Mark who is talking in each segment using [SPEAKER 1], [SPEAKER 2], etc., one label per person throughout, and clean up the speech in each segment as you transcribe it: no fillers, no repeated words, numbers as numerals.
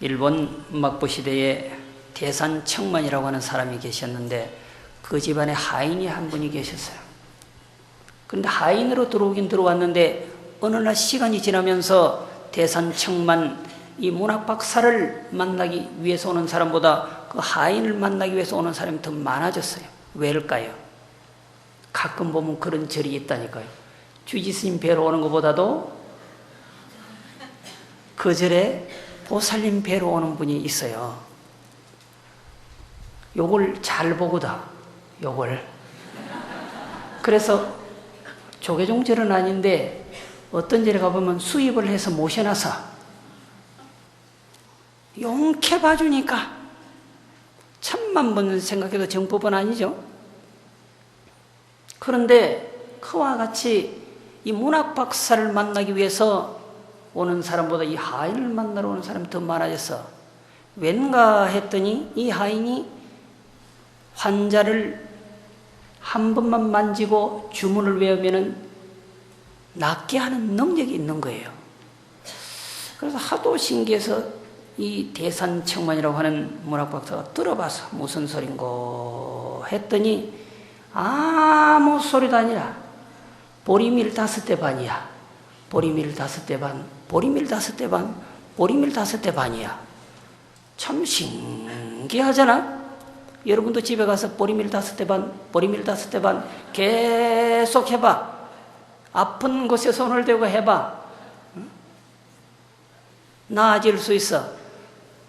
[SPEAKER 1] 일본 막부 시대에 대산청만이라고 하는 사람이 계셨는데 그 집안에 하인이 한 분이 계셨어요. 그런데 하인으로 들어오긴 들어왔는데 어느 날 시간이 지나면서 대산청만 이 문학 박사를 만나기 위해서 오는 사람보다 그 하인을 만나기 위해서 오는 사람이 더 많아졌어요. 왜일까요? 가끔 보면 그런 절이 있다니까요. 주지스님 뵈러 오는 것보다도 그 절에 보살님 뵈러 오는 분이 있어요. 요걸 잘 보고다. 요걸. 그래서 조계종절은 아닌데 어떤 절에 가보면 수입을 해서 모셔놔서 용케 봐주니까 천만 번 생각해도 정법은 아니죠. 그런데 그와 같이 이 문학 박사를 만나기 위해서 오는 사람보다 이 하인을 만나러 오는 사람이 더 많아져서 왠가 했더니 이 하인이 환자를 한 번만 만지고 주문을 외우면은 낫게 하는 능력이 있는 거예요. 그래서 하도 신기해서 이 대산청만이라고 하는 문학 박사가 들어봐서 무슨 소린고 했더니 아무 소리도 아니라 보리밀 5대 반이야. 보리밀 5대 반, 보리밀 5대 반, 보리밀 5대 반이야. 참 신기하잖아. 여러분도 집에 가서 보리밀 5대 반, 보리밀 5대 반 계속 해봐. 아픈 곳에 손을 대고 해봐. 나아질 수 있어.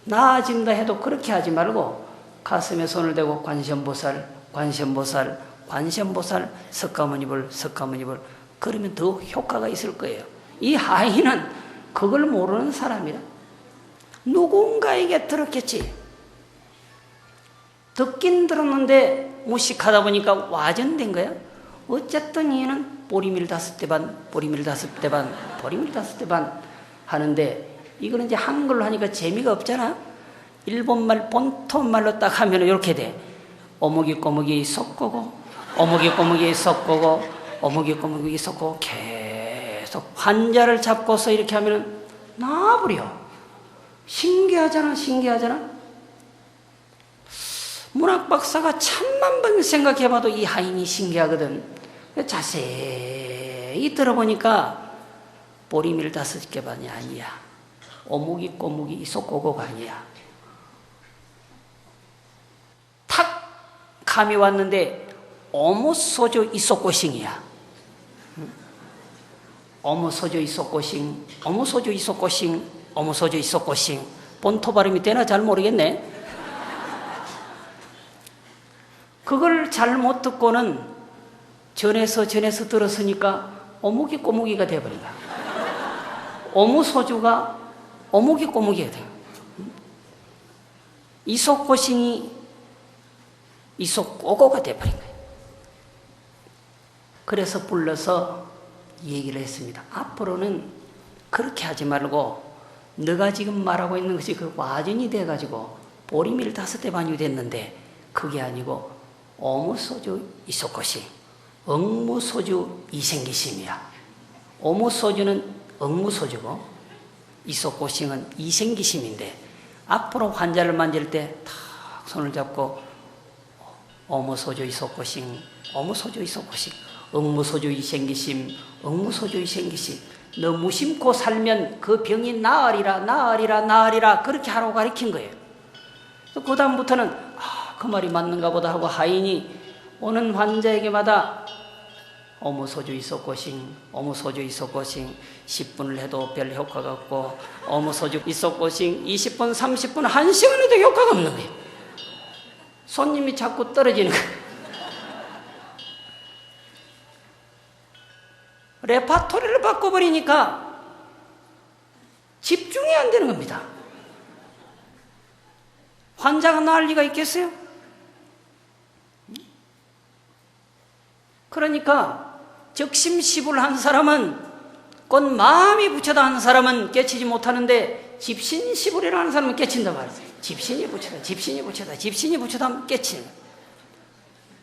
[SPEAKER 1] 나아진다 해도 그렇게 하지 말고 가슴에 손을 대고 관세음보살, 관세음보살, 관세음보살, 석가모니불, 석가모니불 그러면 더 효과가 있을 거예요. 이 하인은 그걸 모르는 사람이라. 누군가에게 들었겠지. 듣긴 들었는데 무식하다 보니까 와전된 거야. 어쨌든 얘는 보리밀 5대 반, 보리밀 5대 반, 보리밀 5대 반 하는데 이거는 이제 한글로 하니까 재미가 없잖아. 일본말 본토말로 딱 하면 이렇게 돼. 어묵이 꼬묵이 섞고 어묵이 꼬묵이 섞고 어묵이 꼬묵이 섞고 계속 환자를 잡고서 이렇게 하면 나와버려. 신기하잖아. 신기하잖아. 문학 박사가 천만 번 생각해봐도 이 하인이 신기하거든. 자세히 들어보니까 보리밀 5개 반이 아니야. 어묵이 꼬묵이 이소꼬고가 아니야. 탁 감이 왔는데 어무소조 이소꼬싱이야. 어무소조 이소꼬싱, 어무소조 이소꼬싱, 어무소조 이소꼬싱. 본토 발음이 되나 잘 모르겠네. 그걸 잘못 듣고는 전에서 들었으니까 어묵이 꼬묵이가 돼버린다. 어무소주가 어묵이 꼬묵이가 돼요. 이소꼬싱이 이소꼬고가 돼버린 거예요. 그래서 불러서 얘기를 했습니다. 앞으로는 그렇게 하지 말고 너가 지금 말하고 있는 것이 그 와전이 돼가지고 보리밀 5대 반이 됐는데 그게 아니고 어무소주 이소꼬싱, 억무소주 이생기심이야. 어무소주는 억무소주고 이소꼬싱은 이생기심인데 앞으로 환자를 만질 때 탁 손을 잡고 어무소주 이소꼬싱, 어무소주 이소꼬싱, 억무소주 이생기심, 억무소주 이생기심. 너 무심코 살면 그 병이 나으리라, 나으리라, 나으리라 그렇게 하라고 가르친 거예요. 그 다음부터는 그 말이 맞는가 보다 하고 하인이 오는 환자에게마다 어무소주 이소꼬싱, 어무소주 이소꼬싱 10분을 해도 별 효과가 없고 어무소주 이소꼬싱 20분, 30분, 1시간 해도 효과가 없는 거예요. 손님이 자꾸 떨어지는 거예요. 레파토리를 바꿔버리니까 집중이 안 되는 겁니다. 환자가 나을 리가 있겠어요? 그러니까 적심시불 한 사람은 곧 마음이 부처다 한 사람은 깨치지 못하는데 집신시불이라 하는 사람은 깨친다 말이에요. 집신이 부처다, 집신이 부처다, 집신이 부처다 하면 깨치는 거예요.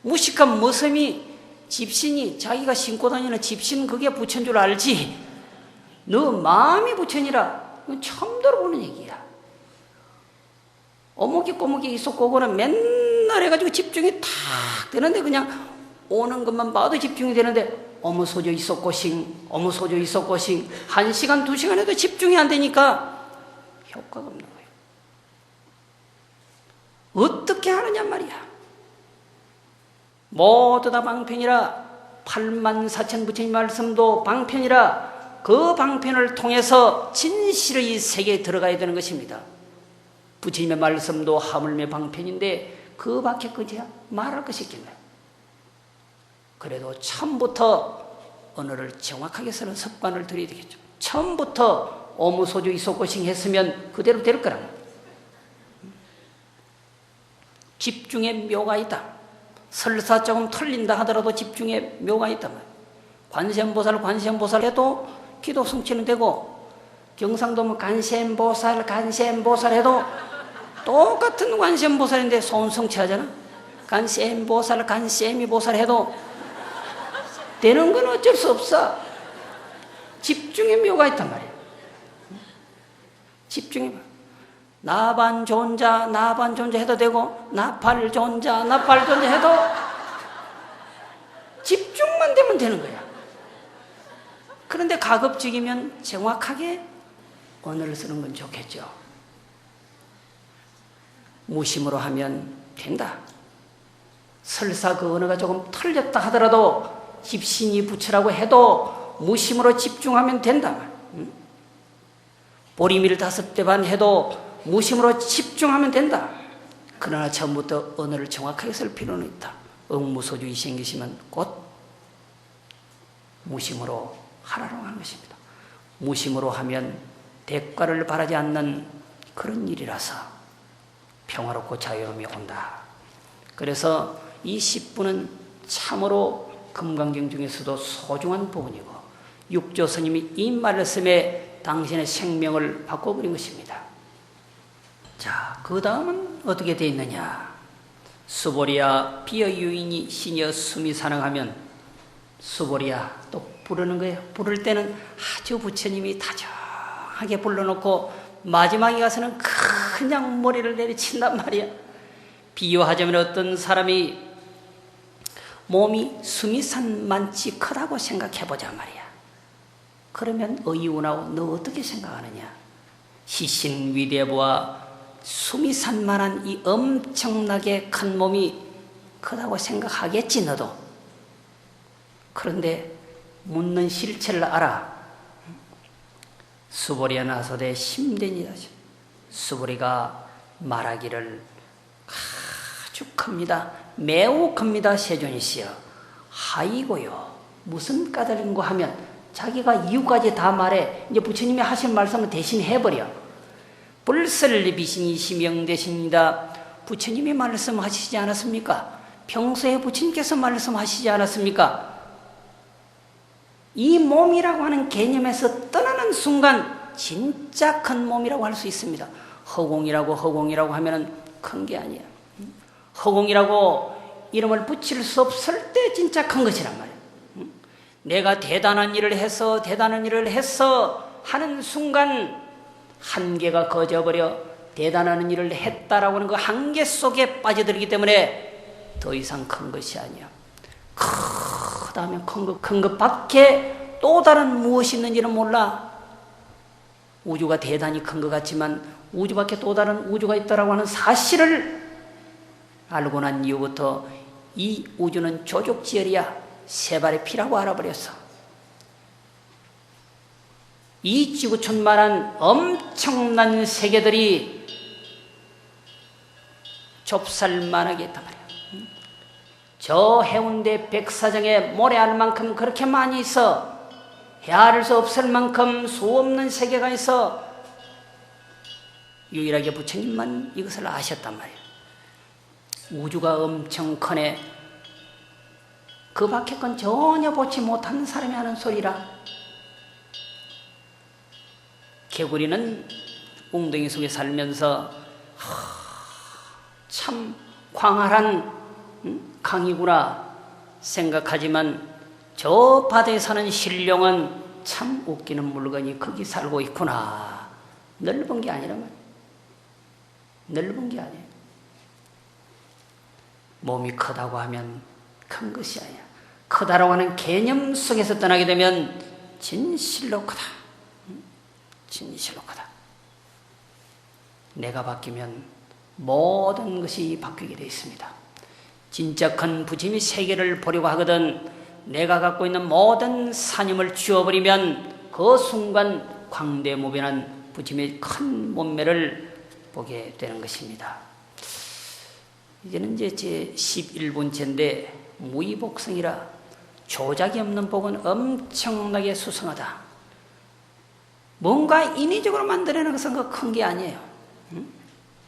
[SPEAKER 1] 무식한 머슴이 집신이 자기가 신고 다니는 집신 그게 부처인 줄 알지 너 마음이 부처니라 이건 처음 들어보는 얘기야. 어묵이 꼬묵이 있었고 그거는 맨날 해가지고 집중이 탁 되는데 그냥 오는 것만 봐도 집중이 되는데 어묵 소주 있었고싱 어묵 소주 있었고싱 1시간 2시간 해도 집중이 안 되니까 효과가 없는 거예요. 어떻게 하느냐 말이야. 모두 다 방편이라 84,000 부처님 말씀도 방편이라 그 방편을 통해서 진실의 세계에 들어가야 되는 것입니다. 부처님의 말씀도 하물며 방편인데 그 밖에 그저 말할 것이 있겠나요? 그래도 처음부터 언어를 정확하게 쓰는 습관을 들여야 되겠죠. 처음부터 어무소주 이소고싱 했으면 그대로 될 거라. 집중의 묘가 있다. 설사 조금 틀린다 하더라도 집중의 묘가 있단 말이야. 관세음보살 해도 기도 성취는 되고, 경상도 뭐 간세음보살 해도 똑같은 관세음보살인데 소원 성취하잖아. 간세음보살 해도 되는 건 어쩔 수 없어. 집중의 묘가 있단 말이야. 집중의 묘. 나반존자 해도 되고, 나팔존자 해도 집중만 되면 되는 거야. 그런데 가급적이면 정확하게 언어를 쓰는 건 좋겠죠. 무심으로 하면 된다. 설사 그 언어가 조금 틀렸다 하더라도 집신이 부처라고 해도 무심으로 집중하면 된다. 보리밀 5대 반 해도 무심으로 집중하면 된다. 그러나 처음부터 언어를 정확하게 쓸 필요는 있다. 응무소주의 생기시면 곧 무심으로 하라고 하는 것입니다. 무심으로 하면 대가를 바라지 않는 그런 일이라서 평화롭고 자유로움이 온다. 그래서 이 10분은 참으로 금강경 중에서도 소중한 부분이고, 육조 스님이 이 말씀에 당신의 생명을 바꿔버린 것입니다. 자, 그 다음은 어떻게 되어 있느냐. 수보리야 비어 유인이 시녀 숨이 사랑하면, 수보리야 또 부르는 거예요. 부를 때는 아주 부처님이 다정하게 불러놓고 마지막에 가서는 그냥 머리를 내리친단 말이야. 비유하자면 어떤 사람이 몸이 수미산만치 크다고 생각해보자 말이야. 그러면 의운하고 너 어떻게 생각하느냐. 시신위대부와 수미산만한 이 엄청나게 큰 몸이 크다고 생각하겠지 너도. 그런데 묻는 실체를 알아. 수보리야 나소대 심된이다. 수보리가 말하기를 아주 큽니다. 매우 큽니다. 세존이시여. 하이고요. 무슨 까닭인고 하면 자기가 이유까지 다 말해. 이제 부처님이 하신 말씀을 대신 해버려. 불설비신이 시명되십니다. 부처님이 말씀하시지 않았습니까? 평소에 부처님께서 말씀하시지 않았습니까? 이 몸이라고 하는 개념에서 떠나는 순간 진짜 큰 몸이라고 할 수 있습니다. 허공이라고 하면은 큰 게 아니야. 허공이라고 이름을 붙일 수 없을 때 진짜 큰 것이란 말이야. 내가 대단한 일을 해서 하는 순간 한계가 거져버려 대단한 일을 했다라고 하는 그 한계 속에 빠져들기 때문에 더 이상 큰 것이 아니야. 크다면 큰 것밖에 또 다른 무엇이 있는지는 몰라. 우주가 대단히 큰 것 같지만 우주밖에 또 다른 우주가 있다라고 하는 사실을 알고 난 이후부터 이 우주는 조족지열이야. 세 발의 피라고 알아버렸어. 이 지구촌만한 엄청난 세계들이 좁쌀만하게 있단 말이야. 저 해운대 백사장에 모래알 만큼 그렇게 많이 있어. 헤아릴 수 없을 만큼 수없는 세계가 있어. 유일하게 부처님만 이것을 아셨단 말이야. 우주가 엄청 크네. 그 밖에 건 전혀 보지 못하는 사람이 하는 소리라. 개구리는 웅덩이 속에 살면서 참 광활한 강이구나 생각하지만 저 바다에 사는 신룡은 참 웃기는 물건이 거기 살고 있구나. 넓은 게 아니라 말이야. 넓은 게 아니에요. 몸이 크다고 하면 큰 것이 아니야. 크다라고 하는 개념 속에서 떠나게 되면 진실로 크다. 진실로 크다. 내가 바뀌면 모든 것이 바뀌게 되어 있습니다. 진짜 큰 부처님이 세계를 보려고 하거든 내가 갖고 있는 모든 산임을 쥐어버리면 그 순간 광대무변한 부처님의 큰 몸매를 보게 되는 것입니다. 이제는 이제 제 11번째인데 무의복성이라 조작이 없는 복은 엄청나게 수성하다. 뭔가 인위적으로 만들어내는 것은 큰 게 아니에요.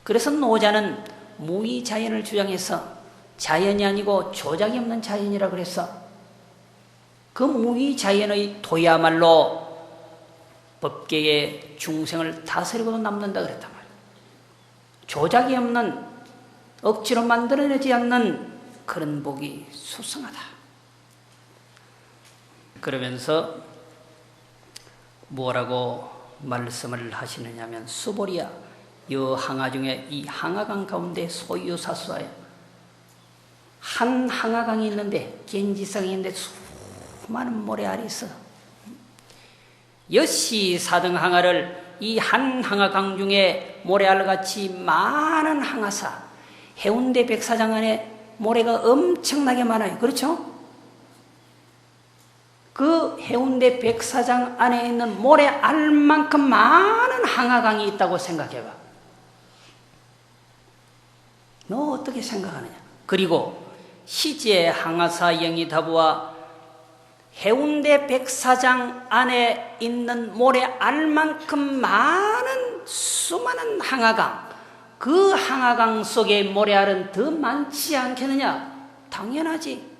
[SPEAKER 1] 그래서 노자는 무의자연을 주장해서 자연이 아니고 조작이 없는 자연이라 그래서 그 무의자연의 도야말로 법계의 중생을 다스리고도 남는다 그랬단 말이에요. 조작이 없는 억지로 만들어내지 않는 그런 복이 수성하다. 그러면서 뭐라고 말씀을 하시느냐면 수보리야 여 항아 중에 이 항아강 가운데 소유사수하여 한 항아강이 있는데 겐지성이 있는데 수많은 모래알이 있어. 여시 사등 항아를 이 한 항아강 중에 모래알같이 많은 항아사 해운대 백사장 안에 모래가 엄청나게 많아요. 그렇죠? 그 해운대 백사장 안에 있는 모래알만큼 많은 항아강이 있다고 생각해봐. 너 어떻게 생각하느냐? 그리고 시제 항아사 영이다부와 해운대 백사장 안에 있는 모래알만큼 많은 수많은 항아강, 그 항아강 속의 모래알은 더 많지 않겠느냐? 당연하지.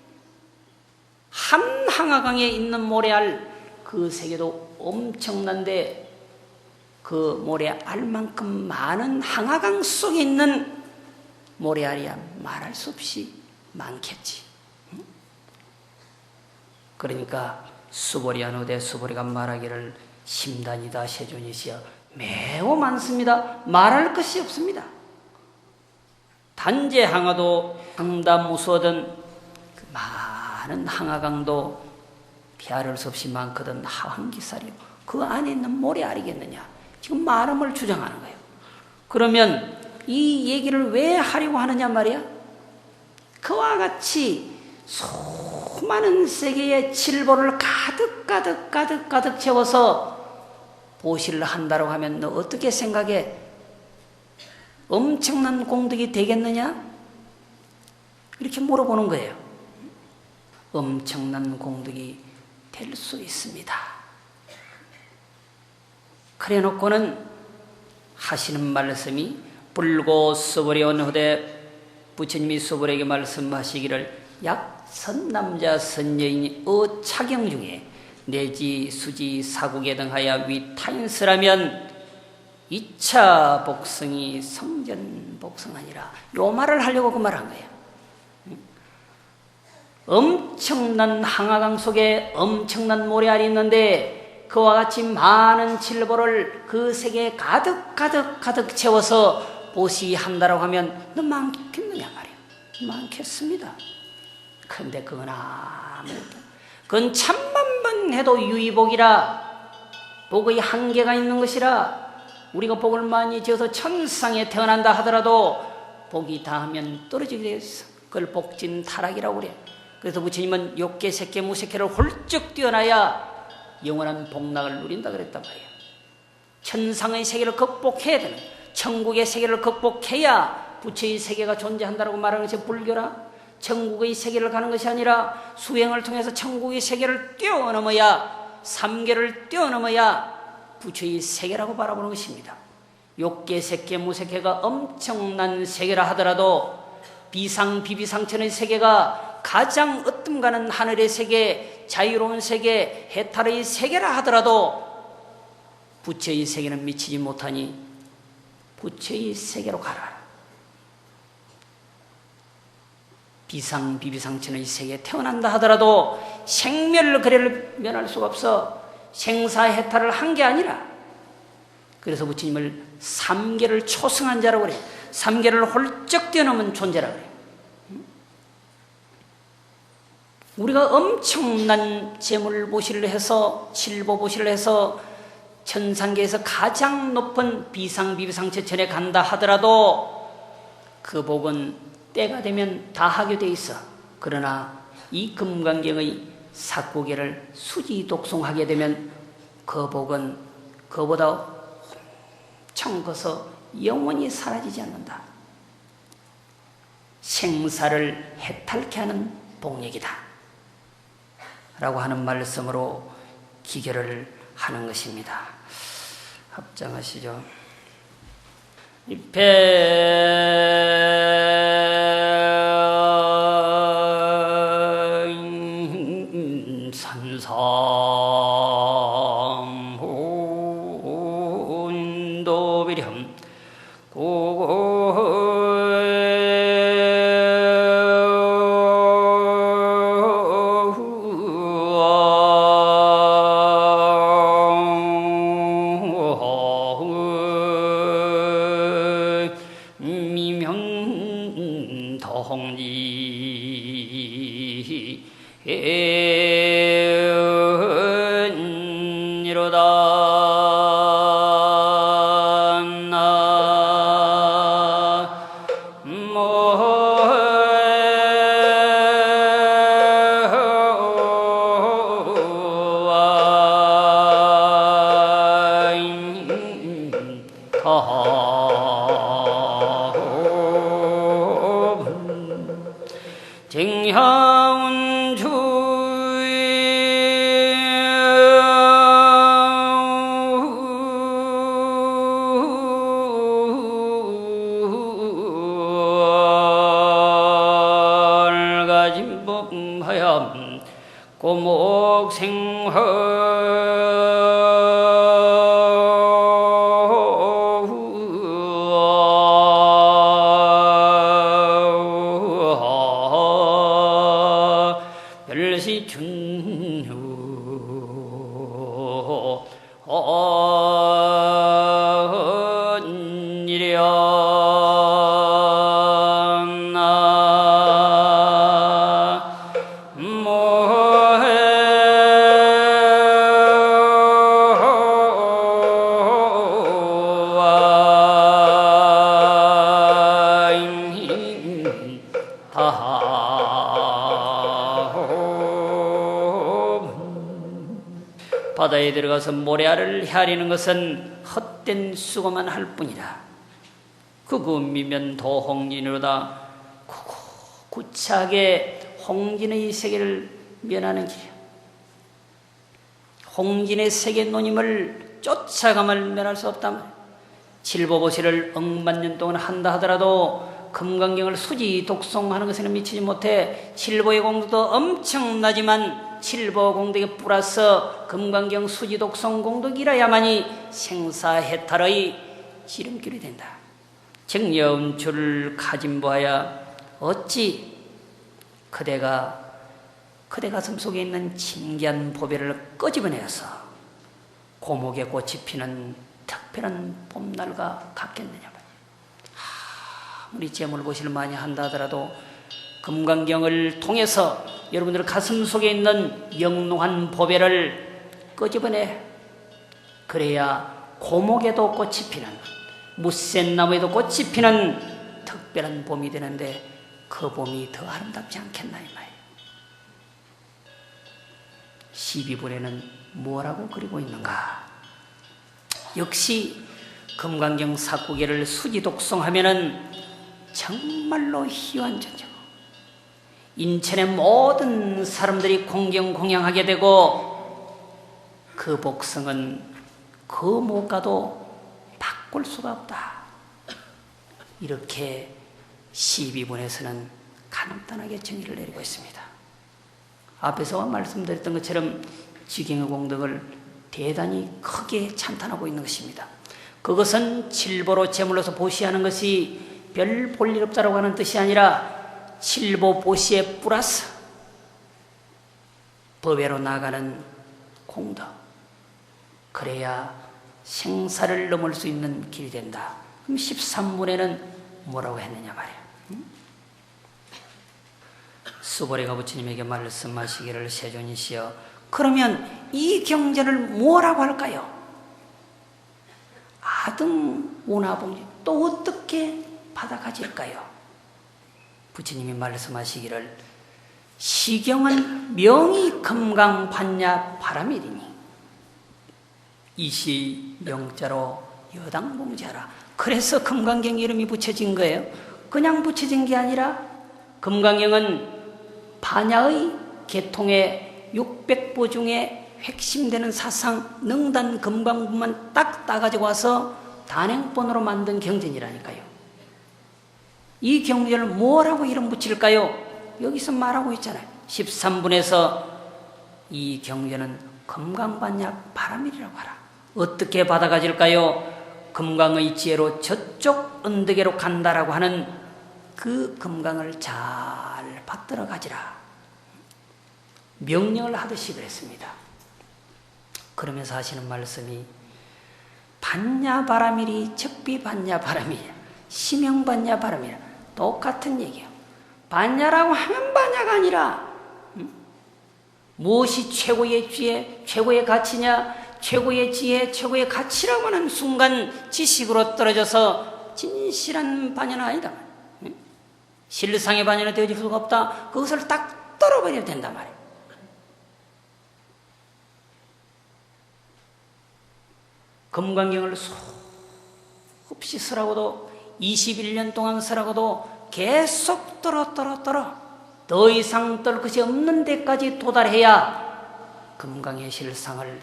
[SPEAKER 1] 한 항아강에 있는 모래알 그 세계도 엄청난데 그 모래알만큼 많은 항아강 속에 있는 모래알이야 말할 수 없이 많겠지. 그러니까 수보리하노되 수보리가 말하기를 심단이다 세존이시여 매우 많습니다. 말할 것이 없습니다. 단제 항아도 항담 무수하던 그 많은 항아강도 비할 수 없이 많거든 하황기살이요. 그 안에 있는 모래알이겠느냐. 지금 말음을 주장하는 거예요. 그러면 이 얘기를 왜 하려고 하느냐 말이야. 그와 같이 수많은 세계의 칠보를 가득 채워서 보시를 한다고 하면 너 어떻게 생각해? 엄청난 공덕이 되겠느냐? 이렇게 물어보는 거예요. 엄청난 공덕이 될 수 있습니다. 그래 놓고는 하시는 말씀이 불고 수보리온 후대 부처님이 수보리에게 말씀하시기를 약 선남자 선여인이 어차경 중에 내지 수지 사국에 등하여 위타인스라면 2차 복성이 성전 복성하니라. 요 말을 하려고 그 말한 거예요. 엄청난 항아강 속에 엄청난 모래알이 있는데 그와 같이 많은 칠보를 그 세계에 가득 채워서 보시한다라고 하면 너 많겠느냐 말이야. 많겠습니다. 근데 그건 아무것도 그건 천만 번 해도 유의복이라 복의 한계가 있는 것이라 우리가 복을 많이 지어서 천상에 태어난다 하더라도 복이 다하면 떨어지게 되어 있어. 그걸 복진 타락이라고 그래. 그래서 부처님은 욕계, 색계, 무색계를 훌쩍 뛰어나야 영원한 복락을 누린다 그랬단 말이에요. 천상의 세계를 극복해야 되는 천국의 세계를 극복해야 부처의 세계가 존재한다고 말하는 것이 불교라. 천국의 세계를 가는 것이 아니라 수행을 통해서 천국의 세계를 뛰어넘어야 삼계를 뛰어넘어야 부처의 세계라고 바라보는 것입니다. 욕계, 색계, 무색계가 엄청난 세계라 하더라도 비상, 비비상천의 세계가 가장 으뜸가는 하늘의 세계, 자유로운 세계, 해탈의 세계라 하더라도 부처의 세계는 미치지 못하니 부처의 세계로 가라. 비상, 비비상천의 세계에 태어난다 하더라도 생멸거래를 면할 수가 없어. 생사해탈을 한 게 아니라 그래서 부처님을 삼계를 초승한 자라고 그래. 삼계를 홀쩍 뛰어넘은 존재라 그래요. 우리가 엄청난 재물보시를 해서 칠보보시를 해서 천상계에서 가장 높은 비상비비상체천에 간다 하더라도 그 복은 때가 되면 다 하게 돼 있어. 그러나 이 금강경의 사구계를 수지독송하게 되면 그 복은 그보다 엄청 커서 영원히 사라지지 않는다. 생사를 해탈케 하는 복력이다 라고 하는 말씀으로 기결을 하는 것입니다. 합장하시죠. 산삼훈도비렴 바다에 들어가서 모래알을 헤아리는 것은 헛된 수고만 할 뿐이다. 그구미면 도홍진으로다. 구차하게 홍진의 세계를 면하는 길이야. 홍진의 세계 노님을 쫓아가면 면할 수 없단 말이야. 칠보보시를 억만년 동안 한다 하더라도 금강경을 수지 독송하는 것에는 미치지 못해. 칠보의 공덕도 엄청나지만 칠보 공덕에 플러스 금강경 수지 독송 공덕이라야만이 생사해탈의 지름길이 된다. 정여운추를 가진보하야 어찌 그대가 그대 가슴 속에 있는 진기한 보배를 끄집어내어서 고목에 꽃이 피는 특별한 봄날과 같겠느냐. 아무리 재물보시를 많이 한다 하더라도 금강경을 통해서 여러분들 가슴 속에 있는 영롱한 보배를 끄집어내. 그래야 고목에도 꽃이 피는, 무쇠나무에도 꽃이 피는 특별한 봄이 되는데 그 봄이 더 아름답지 않겠나 이 말이에요. 12분에는 뭐라고 그리고 있는가? 역시 금강경 사구계를 수지독송하면은 정말로 희화한 존재고 인천의 모든 사람들이 공경하게 되고 그 복성은 그 무엇과도 바꿀 수가 없다. 이렇게 12분에서는 간단하게 정의를 내리고 있습니다. 앞에서 말씀드렸던 것처럼 지경의 공덕을 대단히 크게 찬탄하고 있는 것입니다. 그것은 칠보로 제물로서 보시하는 것이 별 볼일 없다라고 하는 뜻이 아니라 칠보 보시에 플러스 법외로 나가는 공덕, 그래야 생사를 넘을 수 있는 길이 된다. 그럼 13문에는 뭐라고 했느냐 말이야. 수보리가 부처님에게 말씀하시기를 세존이시여, 그러면 이 경전을 뭐라고 할까요? 아등 오나봉지 또 어떻게 받아가질까요? 부처님이 말씀하시기를 시경은 명이 금강반야 바라밀이니 이시 명자로 여당봉자라. 그래서 금강경 이름이 붙여진 거예요. 그냥 붙여진 게 아니라 금강경은 반야의 계통의 600보 중에 핵심되는 사상 능단 금강부만 딱 따가지고 와서 단행본으로 만든 경전이라니까요. 이 경전을 뭐라고 이름 붙일까요? 여기서 말하고 있잖아요. 13분에서 이 경전은 금강반야 바라밀이라고 하라. 어떻게 받아가질까요? 금강의 지혜로 저쪽 언덕에로 간다라고 하는 그 금강을 잘 받들어 가지라. 명령을 하듯이 그랬습니다. 그러면서 하시는 말씀이 반야바라밀이 적비반야바라밀이야, 심형반야바라밀이야. 똑같은 얘기예요. 반야라고 하면 반야가 아니라 무엇이 최고의 지혜, 최고의 가치냐, 최고의 지혜, 최고의 가치라고 하는 순간 지식으로 떨어져서 진실한 반야는 아니다. 실상의 반야는 되어질 수가 없다. 그것을 딱 떨어버려야 된단 말이에요. 금강경을 수없이 쓰라고도 21년 동안 쓰라고도 계속 떨어 더 이상 떨 것이 없는 데까지 도달해야 금강의 실상을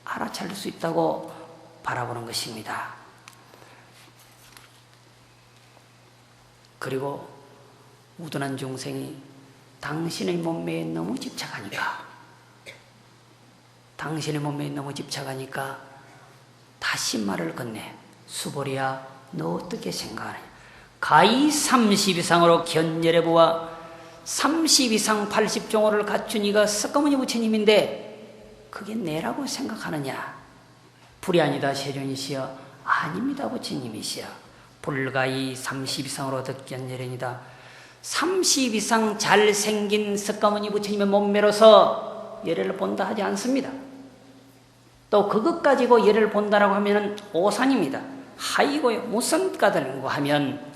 [SPEAKER 1] 알아차릴 수 있다고 바라보는 것입니다. 그리고 우둔한 중생이 당신의 몸매에 너무 집착하니까 다시 말을 건네. 수보리야, 너 어떻게 생각하느냐? 가히 30 이상으로 견열해 보아 30 이상 80종호를 갖춘 이가 석가모니 부처님인데 그게 내라고 생각하느냐? 불이 세존이시여. 아닙니다, 부처님이시여. 불가히 30 이상으로 득견열이니다. 30 이상 잘생긴 석가모니 부처님의 몸매로서 열애를 본다 하지 않습니다. 또 그것 가지고 열애를 본다라고 하면 오산입니다. 하이고요, 무슨 까닭인고 하면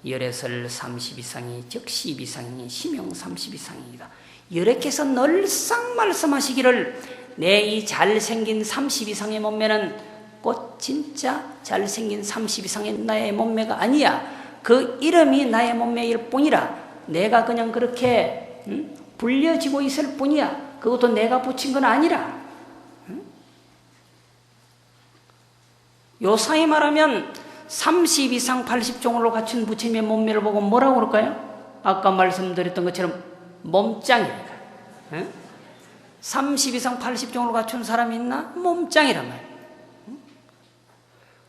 [SPEAKER 1] 열애설 30 이상이 즉 10 이상이 심형 30 이상이다. 열애께서 늘상 말씀하시기를 내 이 잘생긴 30 이상의 몸매는 꼭 진짜 잘생긴 30 이상의 나의 몸매가 아니야. 그 이름이 나의 몸매일 뿐이라. 내가 그냥 그렇게 불려지고 있을 뿐이야. 그것도 내가 붙인 건 아니라. 요사이 말하면 30 이상 80종으로 갖춘 부처님의 몸매를 보고 뭐라고 그럴까요? 아까 말씀드렸던 것처럼 몸짱이니까. 30 이상 80종으로 갖춘 사람이 있나? 몸짱이란 말이에요.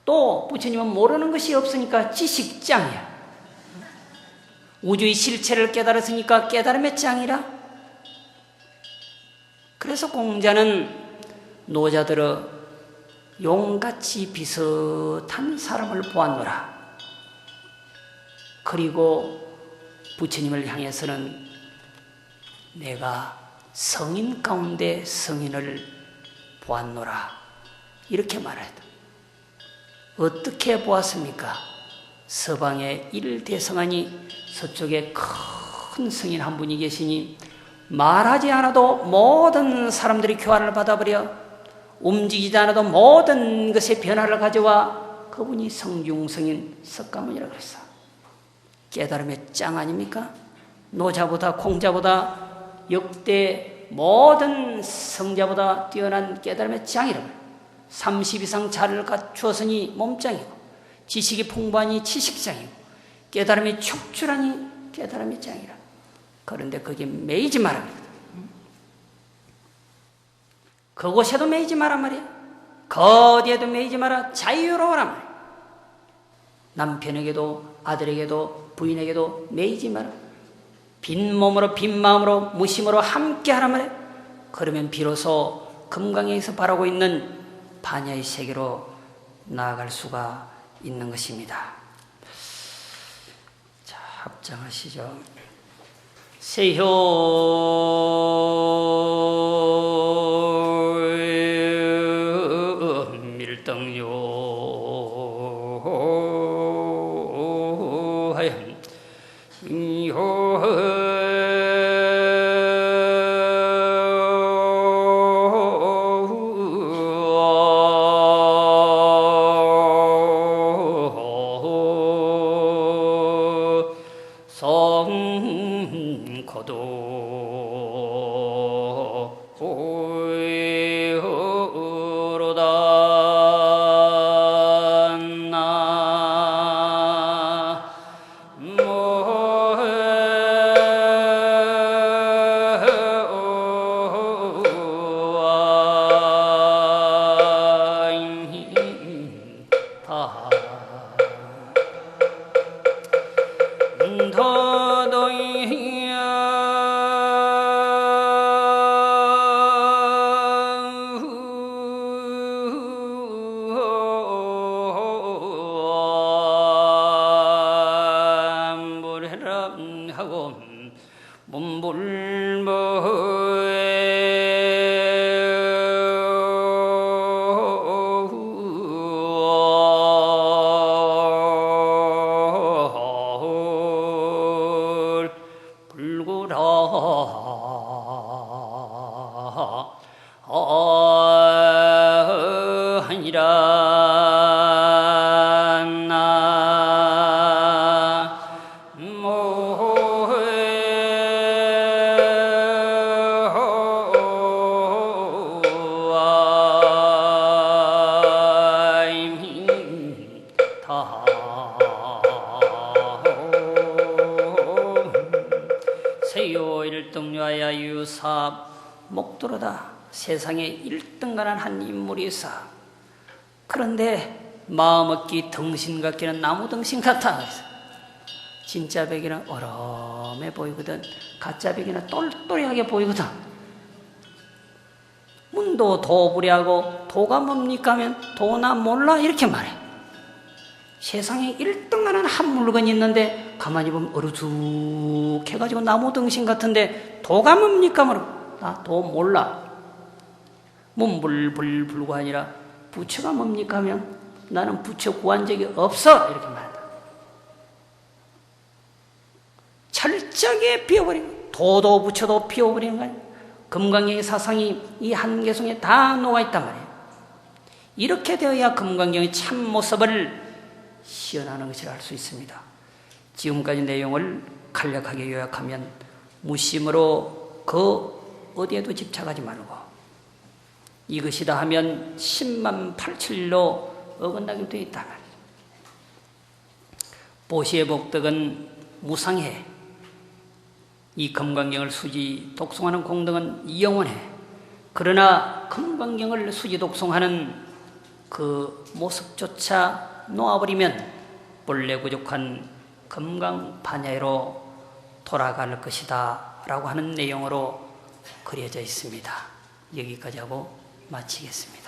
[SPEAKER 1] 또 부처님은 모르는 것이 없으니까 지식짱이야. 우주의 실체를 깨달았으니까 깨달음의 짱이라. 그래서 공자는 노자들의 용같이 비슷한 사람을 보았노라. 그리고 부처님을 향해서는 내가 성인 가운데 성인을 보았노라. 이렇게 말했다. 어떻게 보았습니까? 서방에 1대성하니 서쪽에 큰 성인 한 분이 계시니 말하지 않아도 모든 사람들이 교화를 받아버려 움직이지 않아도 모든 것의 변화를 가져와 그분이 성중성인 석가모니라고 그랬어. 깨달음의 짱 아닙니까? 노자보다 공자보다 역대 모든 성자보다 뛰어난 깨달음의 짱이라고. 30 이상 자를 갖추었으니 몸짱이고 지식이 풍부하니 지식짱이고 깨달음이 촉출하니 깨달음의 짱이라. 그런데 거기에 매이지 말아야 그곳에도 매이지 마란 말이야. 거디에도 매이지 마라. 자유로워란 말이야. 남편에게도 아들에게도 부인에게도 매이지 마라. 빈 몸으로 빈 마음으로 무심으로 함께 하란 말이야. 그러면 비로소 금강에서 바라고 있는 반야의 세계로 나아갈 수가 있는 것입니다. 합장하시죠. 세효 밀등요 하얀 하고 세요 일등유하야 유사 목도로다. 세상에 1등간한 한 인물이 있어. 그런데 마음먹기 덩신 같기는 나무 덩신 같아. 진짜 백이는 어렴해 보이거든. 가짜 백이는 똘똘하게 보이거든. 문도 도부리하고 도가 뭡니까 하면 도나 몰라 이렇게 말해. 세상에 1등간한 한 물건이 있는데 가만히 보면 어루죽해가지고 나무 등신 같은데 도가 뭡니까? 나 도 몰라. 문불불불고 아니라 부처가 뭡니까 하면 나는 부처 구한 적이 없어 이렇게 말한다. 철저하게 비워버리고 도도 부처도 비워버리는 거야. 금강경의 사상이 이 한 개송에 다 녹아있단 말이에요. 이렇게 되어야 금강경의 참 모습을 시연하는 것이라 할 수 있습니다. 지금까지 내용을 간략하게 요약하면 무심으로 그 어디에도 집착하지 말고 이것이다 하면 10만 8천리로 어긋나게 되어 있다 말이에요. 보시의 복덕은 무상해. 이 금강경을 수지 독송하는 공덕은 영원해. 그러나 금강경을 수지 독송하는 그 모습조차 놓아버리면 본래 부족한 금강반야로 돌아갈 것이다 라고 하는 내용으로 그려져 있습니다. 여기까지 하고 마치겠습니다.